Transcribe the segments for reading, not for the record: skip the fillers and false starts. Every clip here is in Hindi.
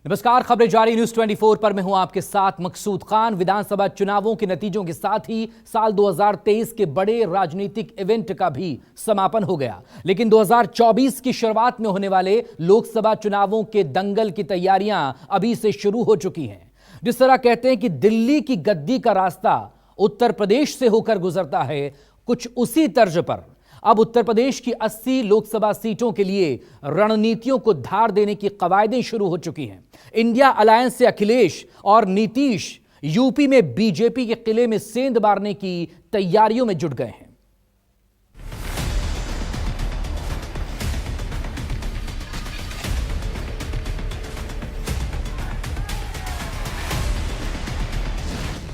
नमस्कार, खबरें जारी न्यूज 24 पर मैं हूं आपके साथ मकसूद खान। विधानसभा चुनावों के नतीजों के साथ ही साल 2023 के बड़े राजनीतिक इवेंट का भी समापन हो गया, लेकिन 2024 की शुरुआत में होने वाले लोकसभा चुनावों के दंगल की तैयारियां अभी से शुरू हो चुकी हैं। जिस तरह कहते हैं कि दिल्ली की गद्दी का रास्ता उत्तर प्रदेश से होकर गुजरता है, कुछ उसी तर्ज पर अब उत्तर प्रदेश की 80 लोकसभा सीटों के लिए रणनीतियों को धार देने की कवायदें शुरू हो चुकी हैं। इंडिया अलायंस से अखिलेश और नीतीश यूपी में बीजेपी के किले में सेंध मारने की तैयारियों में जुट गए हैं।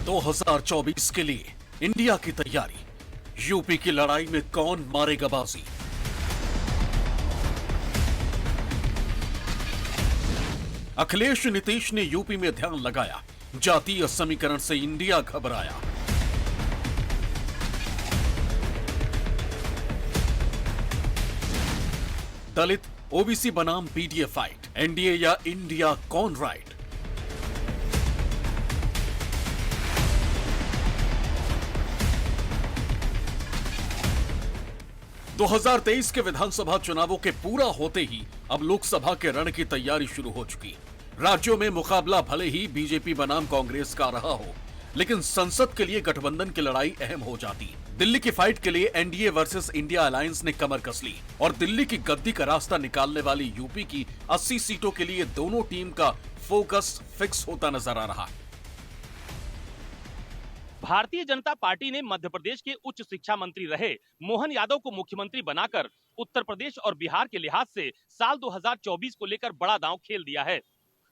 दो 2024 के लिए इंडिया की तैयारी, यूपी की लड़ाई में कौन मारेगा बाजी। अखिलेश नीतीश ने यूपी में ध्यान लगाया, जातीय समीकरण से इंडिया घबराया। दलित ओबीसी बनाम पीडीए फाइट, एनडीए या इंडिया कौन राइट। दो 2023 के विधानसभा चुनावों के पूरा होते ही अब लोकसभा के रण की तैयारी शुरू हो चुकी। राज्यों में मुकाबला भले ही बीजेपी बनाम कांग्रेस का रहा हो, लेकिन संसद के लिए गठबंधन की लड़ाई अहम हो जाती। दिल्ली की फाइट के लिए एनडीए वर्सेस इंडिया अलायंस ने कमर कस ली और दिल्ली की गद्दी का रास्ता निकालने वाली यूपी की 80 सीटों के लिए दोनों टीम का फोकस फिक्स होता नजर आ रहा। भारतीय जनता पार्टी ने मध्य प्रदेश के उच्च शिक्षा मंत्री रहे मोहन यादव को मुख्यमंत्री बनाकर उत्तर प्रदेश और बिहार के लिहाज से साल 2024 को लेकर बड़ा दांव खेल दिया है।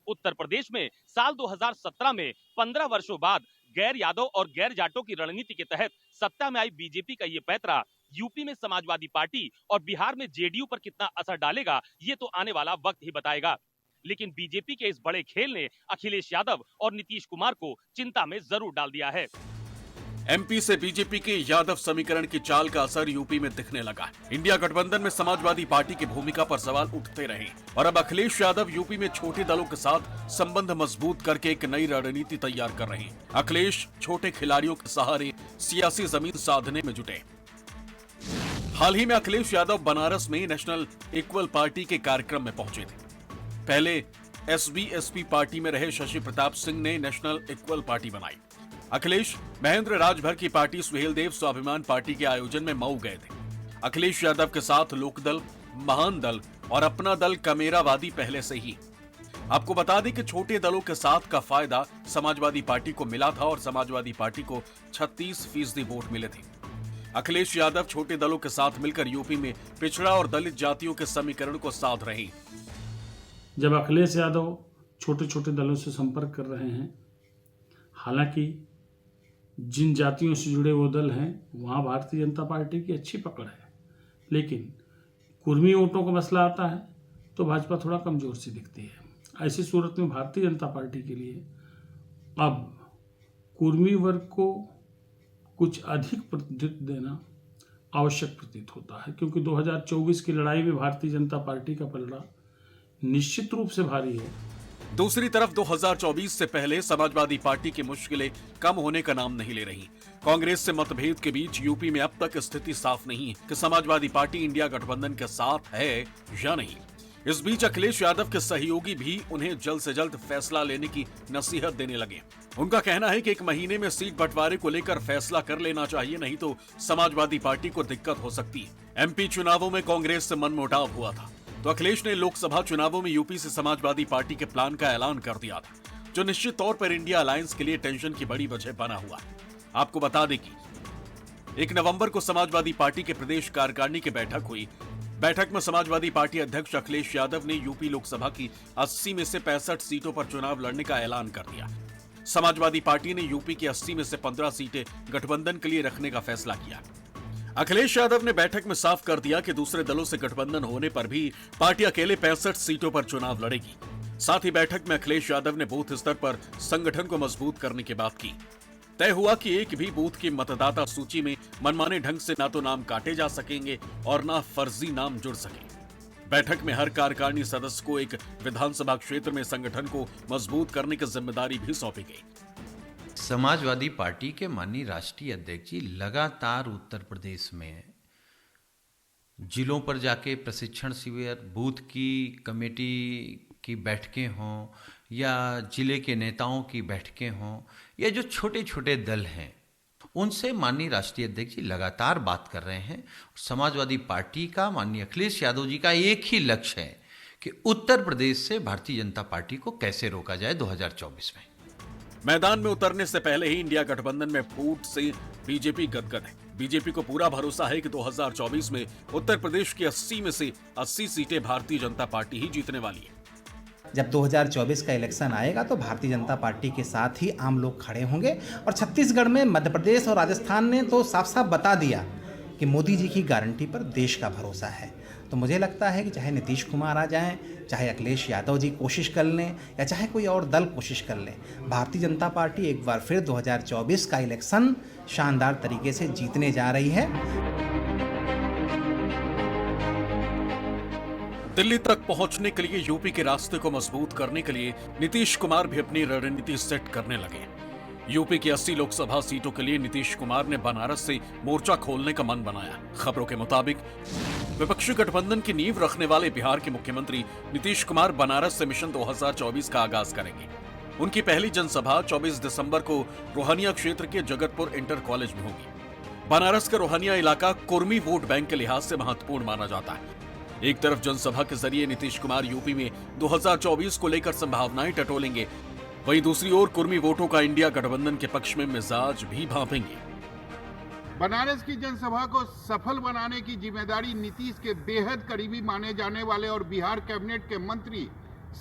उत्तर प्रदेश में साल 2017 में 15 वर्षों बाद गैर यादव और गैर जाटों की रणनीति के तहत सत्ता में आई बीजेपी का ये पैंतरा यूपी में समाजवादी पार्टी और बिहार में जेडीयू पर कितना असर डालेगा, ये तो आने वाला वक्त ही बताएगा। लेकिन बीजेपी के इस बड़े खेल ने अखिलेश यादव और नीतीश कुमार को चिंता में जरूर डाल दिया है। एमपी से बीजेपी के यादव समीकरण की चाल का असर यूपी में दिखने लगा। इंडिया गठबंधन में समाजवादी पार्टी की भूमिका पर सवाल उठते रहे और अब अखिलेश यादव यूपी में छोटे दलों के साथ संबंध मजबूत करके एक नई रणनीति तैयार कर रहे हैं। अखिलेश छोटे खिलाड़ियों के सहारे सियासी जमीन साधने में जुटे। हाल ही में अखिलेश यादव बनारस में नेशनल इक्वल पार्टी के कार्यक्रम में पहुंचे थे। पहले एसबीएसपी पार्टी में रहे शशि प्रताप सिंह ने नेशनल इक्वल पार्टी बनाई। अखिलेश महेंद्र राजभर की पार्टी सुहेल देव स्वाभिमान पार्टी के आयोजन में मऊ गए थे। अखिलेश यादव के साथ लोकदल, महान दल और अपना दल कमेरावादी पहले से ही। आपको बता दें कि छोटे दलों के साथ का फायदा समाजवादी पार्टी को मिला था और समाजवादी पार्टी को 36% वोट मिले थे। अखिलेश यादव छोटे दलों के साथ मिलकर यूपी में पिछड़ा और दलित जातियों के समीकरण को साध रहे। जब अखिलेश यादव छोटे छोटे दलों से संपर्क कर रहे हैं, हालांकि जिन जातियों से जुड़े वो दल हैं वहाँ भारतीय जनता पार्टी की अच्छी पकड़ है, लेकिन कुर्मी वोटों का मसला आता है तो भाजपा थोड़ा कमजोर सी दिखती है। ऐसी सूरत में भारतीय जनता पार्टी के लिए अब कुर्मी वर्ग को कुछ अधिक प्रतिनिधित्व देना आवश्यक प्रतीत होता है, क्योंकि 2024 की लड़ाई में भारतीय जनता पार्टी का पलड़ा निश्चित रूप से भारी है। दूसरी तरफ 2024 से पहले समाजवादी पार्टी की मुश्किलें कम होने का नाम नहीं ले रही। कांग्रेस से मतभेद के बीच यूपी में अब तक स्थिति साफ नहीं है कि समाजवादी पार्टी इंडिया गठबंधन के साथ है या नहीं। इस बीच अखिलेश यादव के सहयोगी भी उन्हें जल्द से जल्द फैसला लेने की नसीहत देने लगे। उनका कहना है कि 1 महीने में सीट बंटवारे को लेकर फैसला कर लेना चाहिए, नहीं तो समाजवादी पार्टी को दिक्कत हो सकती है। एमपी चुनावों में कांग्रेस से मनमुटाव हुआ था तो अखिलेश ने लोकसभा चुनावों में यूपी से समाजवादी पार्टी के प्लान का ऐलान कर दिया था, जो निश्चित तौर पर इंडिया अलायंस के लिए टेंशन की बड़ी वजह बना हुआ। आपको बता दें कि 1 नवंबर को समाजवादी पार्टी के प्रदेश कार्यकारिणी की बैठक हुई। बैठक में समाजवादी पार्टी अध्यक्ष अखिलेश यादव ने यूपी लोकसभा की 80 में से 65 सीटों पर चुनाव लड़ने का ऐलान कर दिया। समाजवादी पार्टी ने यूपी की 80 में से 15 सीटें गठबंधन के लिए रखने का फैसला किया। अखिलेश यादव ने बैठक में साफ कर दिया कि दूसरे दलों से गठबंधन होने पर भी पार्टी अकेले 65 सीटों पर चुनाव लड़ेगी। साथ ही बैठक में अखिलेश यादव ने बूथ स्तर पर संगठन को मजबूत करने की बात की। तय हुआ कि एक भी बूथ की मतदाता सूची में मनमाने ढंग से ना तो नाम काटे जा सकेंगे और ना फर्जी नाम जुड़ सके। बैठक में हर कार्यकारिणी सदस्य को एक विधानसभा क्षेत्र में संगठन को मजबूत करने की जिम्मेदारी भी सौंपी गई। समाजवादी पार्टी के माननीय राष्ट्रीय अध्यक्ष जी लगातार उत्तर प्रदेश में जिलों पर जाके प्रशिक्षण शिविर, बूथ की कमेटी की बैठकें हों या जिले के नेताओं की बैठकें हों या जो छोटे छोटे दल हैं उनसे माननीय राष्ट्रीय अध्यक्ष जी लगातार बात कर रहे हैं। समाजवादी पार्टी का माननीय अखिलेश यादव जी का एक ही लक्ष्य है कि उत्तर प्रदेश से भारतीय जनता पार्टी को कैसे रोका जाए 2024 में। मैदान में उतरने से पहले ही इंडिया गठबंधन में फूट से बीजेपी गदगद है। बीजेपी को पूरा भरोसा है कि 2024 में उत्तर प्रदेश की 80 में से 80 सीटें भारतीय जनता पार्टी ही जीतने वाली है। जब 2024 का इलेक्शन आएगा तो भारतीय जनता पार्टी के साथ ही आम लोग खड़े होंगे। और छत्तीसगढ़ में, मध्य प्रदेश और राजस्थान ने तो साफ साफ बता दिया कि मोदी जी की गारंटी पर देश का भरोसा है। तो मुझे लगता है कि चाहे नीतीश कुमार आ जाएं, चाहे अखिलेश यादव जी कोशिश कर लें या चाहे कोई और दल कोशिश कर लें, भारतीय जनता पार्टी एक बार फिर 2024 का इलेक्शन शानदार तरीके से जीतने जा रही है। दिल्ली तक पहुंचने के लिए यूपी के रास्ते को मजबूत करने के लिए नीतीश कुमार भी अपनी रणनीति सेट करने लगे। यूपी की 80 लोकसभा सीटों के लिए नीतीश कुमार ने बनारस से मोर्चा खोलने का मन बनाया। खबरों के मुताबिक विपक्षी गठबंधन की नींव रखने वाले बिहार के मुख्यमंत्री नीतीश कुमार बनारस से मिशन 2024 का आगाज करेंगे। उनकी पहली जनसभा 24 दिसंबर को रोहनिया क्षेत्र के जगतपुर इंटर कॉलेज में होगी। बनारस का रोहनिया इलाका कुर्मी वोट बैंक के लिहाज से महत्वपूर्ण माना जाता है। एक तरफ जनसभा के जरिए नीतीश कुमार यूपी में 2024 को लेकर संभावनाएं टटोलेंगे, वहीं दूसरी ओर कुर्मी वोटों का इंडिया गठबंधन के पक्ष में मिजाज भी भांपेंगे। बनारस की जनसभा को सफल बनाने की जिम्मेदारी नीतीश के बेहद करीबी माने जाने वाले और बिहार कैबिनेट के मंत्री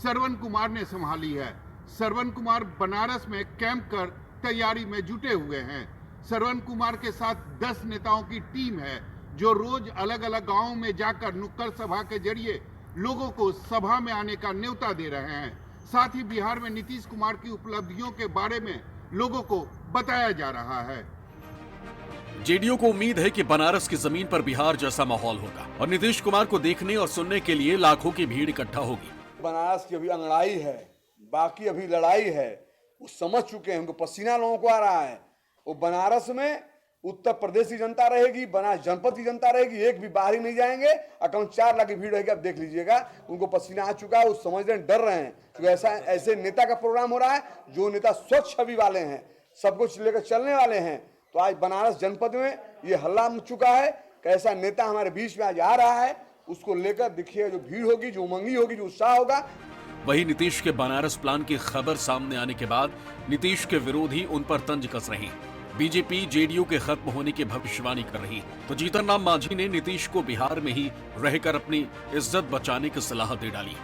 श्रवण कुमार ने संभाली है। श्रवण कुमार बनारस में कैंप कर तैयारी में जुटे हुए हैं। श्रवण कुमार के साथ 10 नेताओं की टीम है जो रोज अलग अलग गांवों में जाकर नुक्कड़ सभा के जरिए लोगों को सभा में आने का न्योता दे रहे हैं। साथ ही बिहार में नीतीश कुमार की उपलब्धियों के बारे में लोगों को बताया जा रहा है। जेडीयू को उम्मीद है कि बनारस की जमीन पर बिहार जैसा माहौल होगा और नीतीश कुमार को देखने और सुनने के लिए लाखों की भीड़ इकट्ठा होगी। बनारस की अभी अंगड़ाई है, बाकी अभी लड़ाई है, वो समझ चुके हैं, उनको पसीना लोगों को आ रहा है। वो बनारस में उत्तर प्रदेश की जनता रहेगी, बनारस जनपद की जनता रहेगी, एक भी बाहर ही नहीं जाएंगे। अकाउंट 4 लाख की भीड़ रहेगी, आप देख लीजिएगा। उनको पसीना आ चुका है, वो समझ रहे हैं, डर रहे हैं। तो ऐसे नेता का प्रोग्राम हो रहा है जो नेता स्वच्छ छवि वाले हैं, सब कुछ लेकर चलने वाले हैं। तो आज बनारस जनपद में ये हल्ला मच चुका है कि ऐसा नेता हमारे बीच में आज आ रहा है। उसको लेकर देखिए जो भीड़ होगी, जो उमंगी होगी, जो उत्साह होगा। वही नीतीश के बनारस प्लान की खबर सामने आने के बाद नीतीश के विरोधी उन पर तंज कस रहे हैं। बीजेपी जेडीयू के खत्म होने की भविष्यवाणी कर रही है। तो जीतन राम मांझी ने नीतीश को बिहार में ही रहकर अपनी इज्जत बचाने की सलाह दे डाली।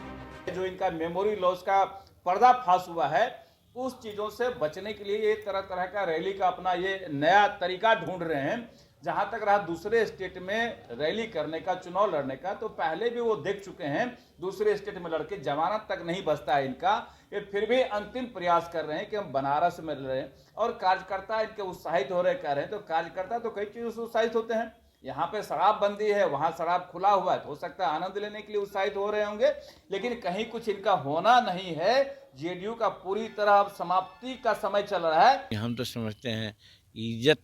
जो इनका मेमोरी लॉस का पर्दाफाश हुआ है, उस चीजों से बचने के लिए ये तरह तरह का रैली का अपना ये नया तरीका ढूंढ रहे हैं। जहां तक रहा दूसरे स्टेट में रैली करने का, चुनाव लड़ने का, तो पहले भी वो देख चुके हैं। दूसरे स्टेट में लड़के जमानत तक नहीं बचता है इनका। ये फिर भी अंतिम प्रयास कर रहे हैं कि हम बनारस में लड़ें। और कार्यकर्ता इनके उत्साहित हो रहे कह रहे हैं, तो कार्यकर्ता तो कई चीजों से उत्साहित होते हैं। यहाँ पे शराबबंदी है, वहाँ शराब खुला हुआ है, तो हो सकता है आनंद लेने के लिए उत्साहित हो रहे होंगे, लेकिन कहीं कुछ इनका होना नहीं है। जेडीयू का पूरी तरह अब समाप्ति का समय चल रहा है। हम तो समझते हैं इज्जत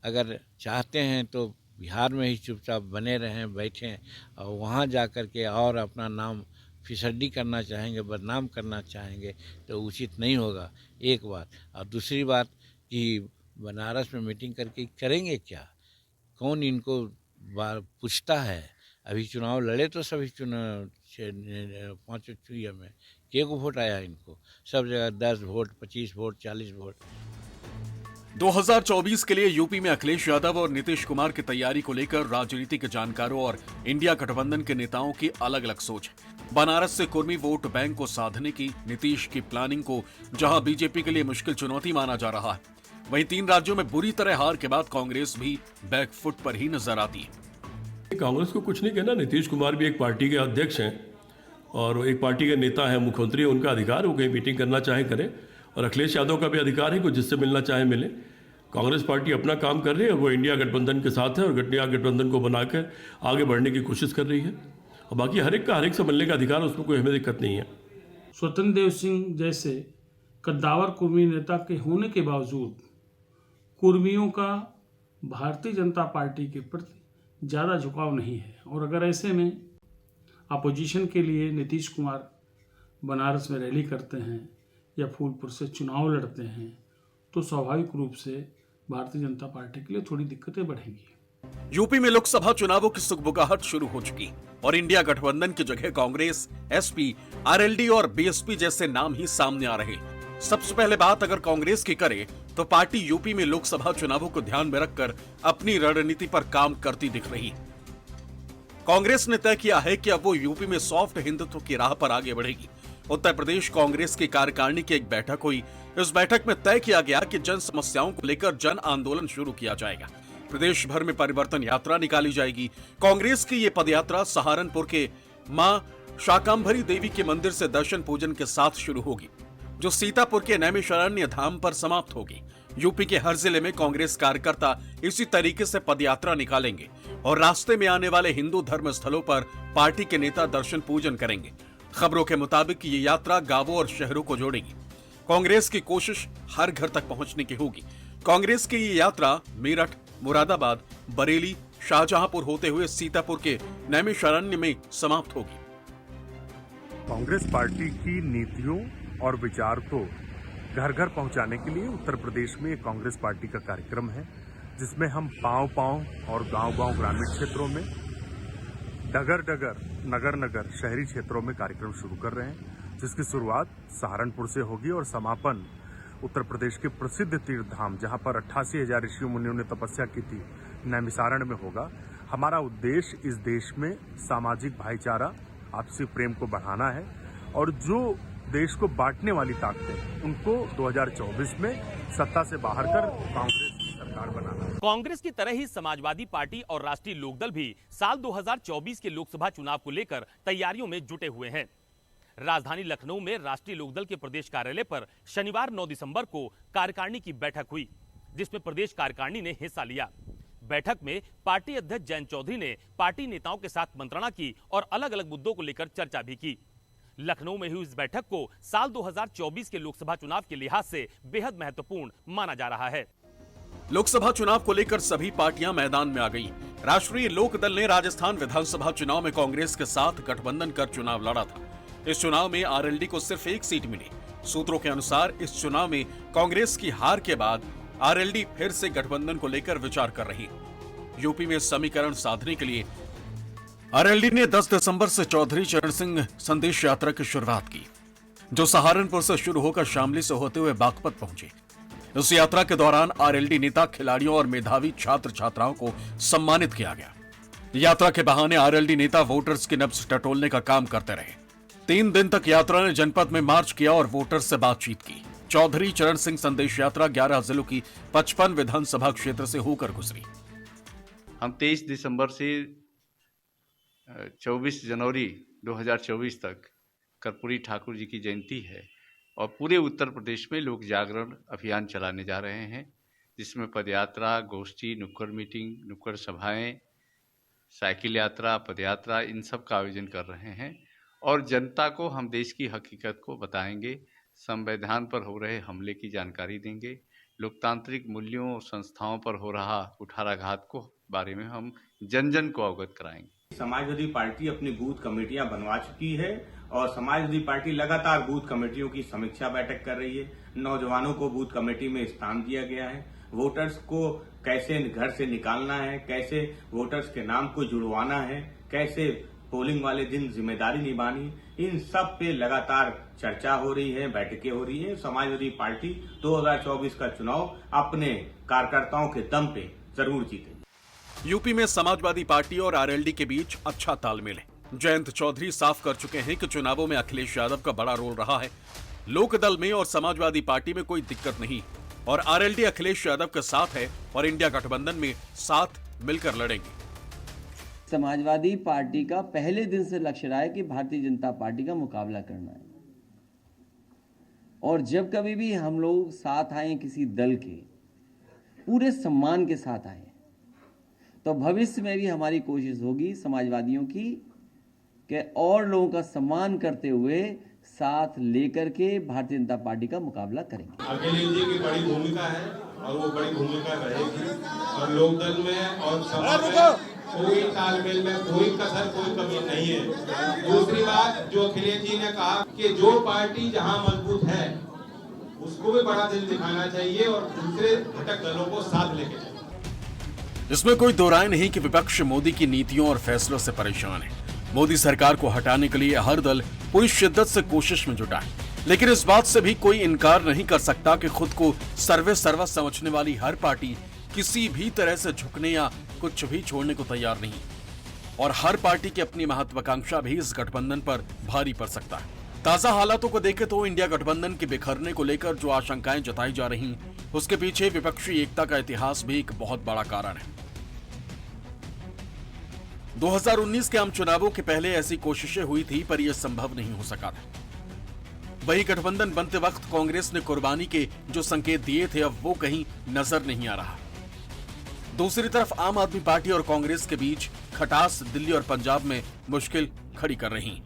अगर चाहते हैं तो बिहार में ही चुपचाप बने रहें, बैठें, और वहाँ जा कर के और अपना नाम फिसड्डी करना चाहेंगे, बदनाम करना चाहेंगे तो उचित नहीं होगा, एक बात। और दूसरी बात कि बनारस में मीटिंग करके करेंगे क्या, कौन इनको पूछता है। अभी चुनाव लड़े तो सभी चुनाव 5 चुनाव में के को वोट आया इनको, सब जगह 10 वोट, 25 वोट, 40 वोट। 2024 के लिए यूपी में अखिलेश यादव और नीतीश कुमार की तैयारी को लेकर राजनीति के जानकारों और इंडिया गठबंधन के नेताओं की अलग अलग सोच है। बनारस से कुर्मी वोट बैंक को साधने की नीतीश की प्लानिंग को जहां बीजेपी के लिए मुश्किल चुनौती माना जा रहा है, वहीं 3 राज्यों में बुरी तरह हार के बाद कांग्रेस भी बैकफुट पर ही नजर आती है। कांग्रेस को कुछ नहीं कहना। नीतीश कुमार भी एक पार्टी के अध्यक्ष हैं और एक पार्टी के नेता है, मुख्यमंत्री, उनका अधिकार हो, कहीं मीटिंग करना चाहे करें। और अखिलेश यादव का भी अधिकार है कि जिससे मिलना चाहे मिले। कांग्रेस पार्टी अपना काम कर रही है और वो इंडिया गठबंधन के साथ है और इंडिया गठबंधन को बनाकर आगे बढ़ने की कोशिश कर रही है। और बाकी हर एक से मिलने का अधिकार, उसमें कोई हमें दिक्कत नहीं है। स्वतंत्र देव सिंह जैसे कद्दावर कुर्मी नेता के होने के बावजूद कुर्मियों का भारतीय जनता पार्टी के प्रति ज़्यादा झुकाव नहीं है, और अगर ऐसे में अपोजिशन के लिए नीतीश कुमार बनारस में रैली करते हैं या फूलपुर से चुनाव लड़ते हैं तो स्वाभाविक रूप से भारतीय जनता पार्टी के लिए थोड़ी दिक्कतें बढ़ेंगी। यूपी में लोकसभा चुनावों की सुगबुगाहट शुरू हो चुकी और इंडिया गठबंधन की जगह कांग्रेस, एसपी, आरएलडी और बीएसपी जैसे नाम ही सामने आ रहे। सबसे पहले बात अगर कांग्रेस की करें तो पार्टी यूपी में लोकसभा चुनावों को ध्यान में रखकर अपनी रणनीति पर काम करती दिख रही। कांग्रेस ने तय किया है कि अब वो यूपी में सॉफ्ट हिंदुत्व की राह पर आगे बढ़ेगी। उत्तर प्रदेश कांग्रेस की कार्यकारिणी की एक बैठक हुई। इस बैठक में तय किया गया कि जन समस्याओं को लेकर जन आंदोलन शुरू किया जाएगा। प्रदेश भर में परिवर्तन यात्रा निकाली जाएगी। कांग्रेस की ये पदयात्रा सहारनपुर के मां शाकंभरी देवी के मंदिर से दर्शन पूजन के साथ शुरू होगी, जो सीतापुर के नैमिषारण्य धाम पर समाप्त होगी। यूपी के हर जिले में कांग्रेस कार्यकर्ता इसी तरीके से पदयात्रा निकालेंगे और रास्ते में आने वाले हिंदू धर्म स्थलों पर पार्टी के नेता दर्शन पूजन करेंगे। खबरों के मुताबिक ये यात्रा गांवों और शहरों को जोड़ेगी। कांग्रेस की कोशिश हर घर तक पहुंचने की होगी। कांग्रेस की ये यात्रा मेरठ, मुरादाबाद, बरेली, शाहजहांपुर होते हुए सीतापुर के नैमिषारण्य में समाप्त होगी। कांग्रेस पार्टी की नीतियों और विचार को घर घर पहुंचाने के लिए उत्तर प्रदेश में कांग्रेस पार्टी का कार्यक्रम है, जिसमें हम पांव-पांव और गांव-गांव ग्रामीण क्षेत्रों में, डगर-डगर, नगर-नगर शहरी क्षेत्रों में कार्यक्रम शुरू कर रहे हैं, जिसकी शुरुआत सहारनपुर से होगी और समापन उत्तर प्रदेश के प्रसिद्ध तीर्थ धाम, जहां पर 88,000 ऋषियों मुनियों ने तपस्या की थी, नैमिषारण्य में होगा। हमारा उद्देश्य इस देश में सामाजिक भाईचारा, आपसी प्रेम को बढ़ाना है और जो देश को बांटने वाली ताकतें, उनको 2024 में सत्ता से बाहर कर कांग्रेस की सरकार बनाना है। कांग्रेस की तरह ही समाजवादी पार्टी और राष्ट्रीय लोकदल भी साल 2024 के लोकसभा चुनाव को लेकर तैयारियों में जुटे हुए हैं। राजधानी लखनऊ में राष्ट्रीय लोकदल के प्रदेश कार्यालय पर शनिवार 9 दिसंबर को कार्यकारिणी की बैठक हुई, जिसमें प्रदेश कार्यकारिणी ने हिस्सा लिया। बैठक में पार्टी अध्यक्ष जयंत चौधरी ने पार्टी नेताओं के साथ मंत्रणा की और अलग अलग मुद्दों को लेकर चर्चा भी की। लखनऊ में हुई इस बैठक को साल 2024 के लोकसभा चुनाव के लिहाज से बेहद महत्वपूर्ण माना जा रहा है। लोकसभा चुनाव को लेकर सभी पार्टियां मैदान में आ गई। राष्ट्रीय लोकदल ने राजस्थान विधानसभा चुनाव में कांग्रेस के साथ गठबंधन कर चुनाव लड़ा था। इस चुनाव में आरएलडी को सिर्फ एक सीट मिली। सूत्रों के अनुसार इस चुनाव में कांग्रेस की हार के बाद आरएलडी फिर से गठबंधन को लेकर विचार कर रही। यूपी में समीकरण साधने के लिए आरएलडी ने 10 दिसंबर से चौधरी चरण सिंह संदेश यात्रा की शुरुआत की, जो सहारनपुर से शुरू होकर शामली से होते हुए बागपत पहुंची। इस यात्रा के दौरान आरएलडी नेता, खिलाड़ियों और मेधावी छात्र छात्राओं को सम्मानित किया गया। यात्रा के बहाने आरएलडी नेता वोटर्स की नब्ज टटोलने का काम करते रहे। 3 दिन तक यात्रा ने जनपद में मार्च किया और वोटर्स से बातचीत की। चौधरी चरण सिंह संदेश यात्रा 11 जिलों की 55 विधानसभा क्षेत्र से होकर गुजरी। हम 23 दिसंबर से 24 जनवरी 2024 तक कर्पूरी ठाकुर जी की जयंती है और पूरे उत्तर प्रदेश में लोक जागरण अभियान चलाने जा रहे हैं, जिसमें पदयात्रा, गोष्ठी, नुक्कड़ मीटिंग, नुक्कड़ सभाएं, साइकिल यात्रा, पदयात्रा, इन सब का आयोजन कर रहे हैं और जनता को हम देश की हकीकत को बताएंगे, संविधान पर हो रहे हमले की जानकारी देंगे, लोकतांत्रिक मूल्यों और संस्थाओं पर हो रहा कुठाराघात को बारे में हम जन जन को अवगत कराएंगे। समाजवादी पार्टी अपनी बूथ कमेटियां बनवा चुकी है और समाजवादी पार्टी लगातार बूथ कमेटियों की समीक्षा बैठक कर रही है। नौजवानों को बूथ कमेटी में स्थान दिया गया है। वोटर्स को कैसे घर से निकालना है, कैसे वोटर्स के नाम को जुड़वाना है, कैसे पोलिंग वाले दिन जिम्मेदारी निभानी, इन सब पे लगातार चर्चा हो रही है, बैठकें हो रही है। समाजवादी पार्टी 2024 का चुनाव अपने कार्यकर्ताओं के दम पे जरूर जीतेगी। यूपी में समाजवादी पार्टी और आरएलडी के बीच अच्छा तालमेल है। जयंत चौधरी साफ कर चुके हैं कि चुनावों में अखिलेश यादव का बड़ा रोल रहा है। लोकदल में और समाजवादी पार्टी में कोई दिक्कत नहीं और आरएलडी अखिलेश यादव के साथ है और इंडिया गठबंधन में साथ मिलकर लड़ेंगे। समाजवादी पार्टी का पहले दिन से लक्ष्य रहा है कि भारतीय जनता पार्टी का मुकाबला करना है और जब कभी भी हम लोग साथ आए किसी दल के, पूरे सम्मान के साथ आए, तो भविष्य में भी हमारी कोशिश होगी समाजवादियों की कि और लोगों का सम्मान करते हुए साथ लेकर के भारतीय जनता पार्टी का मुकाबला करेंगे। अखिलेश जी की बड़ी भूमिका है और वो बड़ी भूमिका रहेगी और लोकदल में और सभा में कोई तालमेल में कोई कसर कोई कमी नहीं है। दूसरी बात जो अखिलेश जी ने कहा कि जो पार्टी जहां मजबूत है उसको भी बड़ा दिल दिखाना चाहिए और दूसरे घटक दलों को साथ लेके चलना। इसमें कोई दो राय नहीं कि विपक्ष मोदी की नीतियों और फैसलों से परेशान है। मोदी सरकार को हटाने के लिए हर दल पूरी शिद्दत से कोशिश में जुटा है, लेकिन इस बात से भी कोई इनकार नहीं कर सकता कि खुद को सर्वे सर्वा समझने वाली हर पार्टी किसी भी तरह से झुकने या कुछ भी छोड़ने को तैयार नहीं, और हर पार्टी की अपनी महत्वाकांक्षा भी इस गठबंधन पर भारी पड़ सकता है। ताजा हालातों को देखें तो इंडिया गठबंधन के बिखरने को लेकर जो आशंकाएं जताई जा रही उसके पीछे विपक्षी एकता का इतिहास भी एक बहुत बड़ा कारण है। 2019 के आम चुनावों के पहले ऐसी कोशिशें हुई थी, पर यह संभव नहीं हो सका था। वही गठबंधन बनते वक्त कांग्रेस ने कुर्बानी के जो संकेत दिए थे, अब वो कहीं नजर नहीं आ रहा। दूसरी तरफ आम आदमी पार्टी और कांग्रेस के बीच खटास दिल्ली और पंजाब में मुश्किल खड़ी कर रही।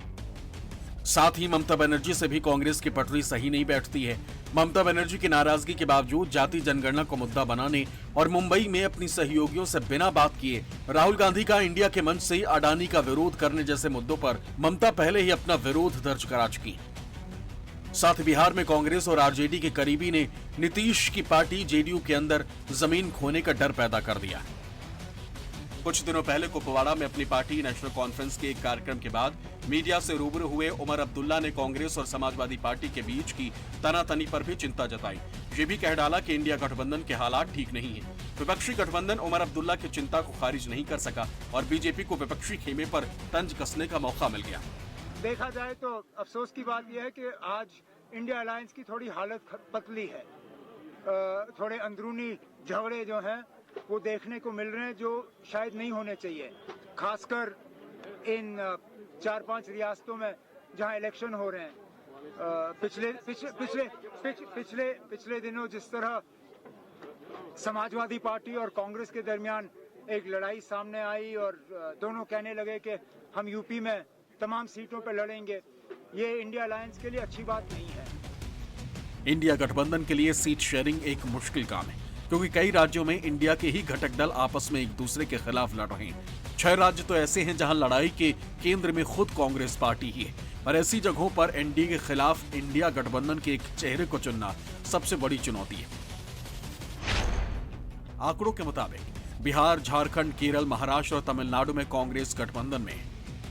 साथ ही ममता बनर्जी से भी कांग्रेस की पटरी सही नहीं बैठती है। ममता बनर्जी की नाराजगी के बावजूद जाति जनगणना को मुद्दा बनाने और मुंबई में अपनी सहयोगियों से बिना बात किए राहुल गांधी का इंडिया के मंच से अडानी का विरोध करने जैसे मुद्दों पर ममता पहले ही अपना विरोध दर्ज करा चुकी। साथ ही बिहार में कांग्रेस और आरजेडी के करीबी ने नीतीश की पार्टी जेडीयू के अंदर जमीन खोने का डर पैदा कर दिया। कुछ दिनों पहले कुपवाड़ा में अपनी पार्टी नेशनल कॉन्फ्रेंस के एक कार्यक्रम के बाद मीडिया से रूबरू हुए उमर अब्दुल्ला ने कांग्रेस और समाजवादी पार्टी के बीच की तनातनी पर भी चिंता जताई। ये भी कह डाला कि इंडिया गठबंधन के हालात ठीक नहीं है। विपक्षी गठबंधन उमर अब्दुल्ला की चिंता को खारिज नहीं कर सका और बीजेपी को विपक्षी खेमे पर तंज कसने का मौका मिल गया। देखा जाए तो अफसोस की बात यह है कि आज इंडिया अलायंस की थोड़ी हालत पतली है। थोड़े अंदरूनी झगड़े जो हैं वो देखने को मिल रहे हैं जो शायद नहीं होने चाहिए, खासकर इन 4-5 रियासतों में जहां इलेक्शन हो रहे हैं। पिछले दिनों जिस तरह समाजवादी पार्टी और कांग्रेस के दरमियान एक लड़ाई सामने आई और दोनों कहने लगे कि हम यूपी में तमाम सीटों पर लड़ेंगे, ये इंडिया अलायंस के लिए अच्छी बात नहीं है। इंडिया गठबंधन के लिए सीट शेयरिंग एक मुश्किल काम है, क्योंकि कई राज्यों में इंडिया के ही घटक दल आपस में एक दूसरे के खिलाफ लड़ रहे हैं। 6 राज्य तो ऐसे हैं जहां लड़ाई के केंद्र में खुद कांग्रेस पार्टी ही है, और ऐसी जगहों पर एनडीए के खिलाफ इंडिया गठबंधन के एक चेहरे को चुनना सबसे बड़ी चुनौती है। आंकड़ों के मुताबिक बिहार, झारखंड, केरल, महाराष्ट्र और तमिलनाडु में कांग्रेस गठबंधन में है।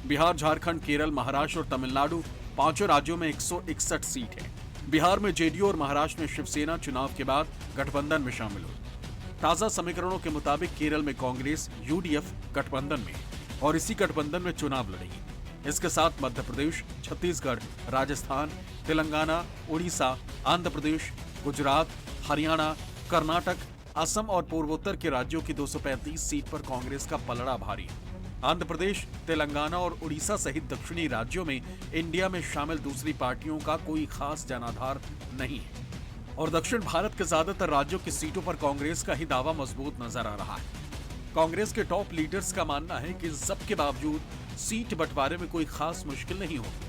बिहार, झारखंड, केरल, महाराष्ट्र और तमिलनाडु पांचों राज्यों में 161 सीट है। बिहार में जेडीयू और महाराष्ट्र में शिवसेना चुनाव के बाद गठबंधन में शामिल हुई। ताजा समीकरणों के मुताबिक केरल में कांग्रेस यूडीएफ गठबंधन में और इसी गठबंधन में चुनाव लड़ेगी। इसके साथ मध्य प्रदेश, छत्तीसगढ़, राजस्थान, तेलंगाना, उड़ीसा, आंध्र प्रदेश, गुजरात, हरियाणा, कर्नाटक, असम और पूर्वोत्तर के राज्यों की 235 सीट पर कांग्रेस का पलड़ा भारी है। आंध्र प्रदेश, तेलंगाना और उड़ीसा सहित दक्षिणी राज्यों में इंडिया में शामिल दूसरी पार्टियों का कोई खास जनाधार नहीं है, और दक्षिण भारत के ज्यादातर राज्यों की सीटों पर कांग्रेस का ही दावा मजबूत नजर आ रहा है। कांग्रेस के टॉप लीडर्स का मानना है कि सब के बावजूद सीट बंटवारे में कोई खास मुश्किल नहीं होगी।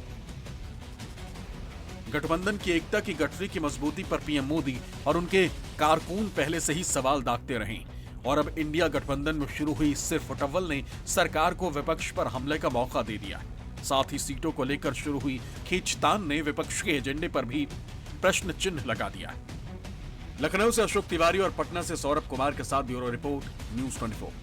गठबंधन की एकता की गठरी की मजबूती पर पीएम मोदी और उनके कारकुन पहले से ही सवाल दागते रहे, और अब इंडिया गठबंधन में शुरू हुई सिर्फ टव्वल ने सरकार को विपक्ष पर हमले का मौका दे दिया। साथ ही सीटों को लेकर शुरू हुई खींचतान ने विपक्ष के एजेंडे पर भी प्रश्न चिन्ह लगा दिया। लखनऊ से अशोक तिवारी और पटना से सौरभ कुमार के साथ ब्यूरो रिपोर्ट, न्यूज़ 24।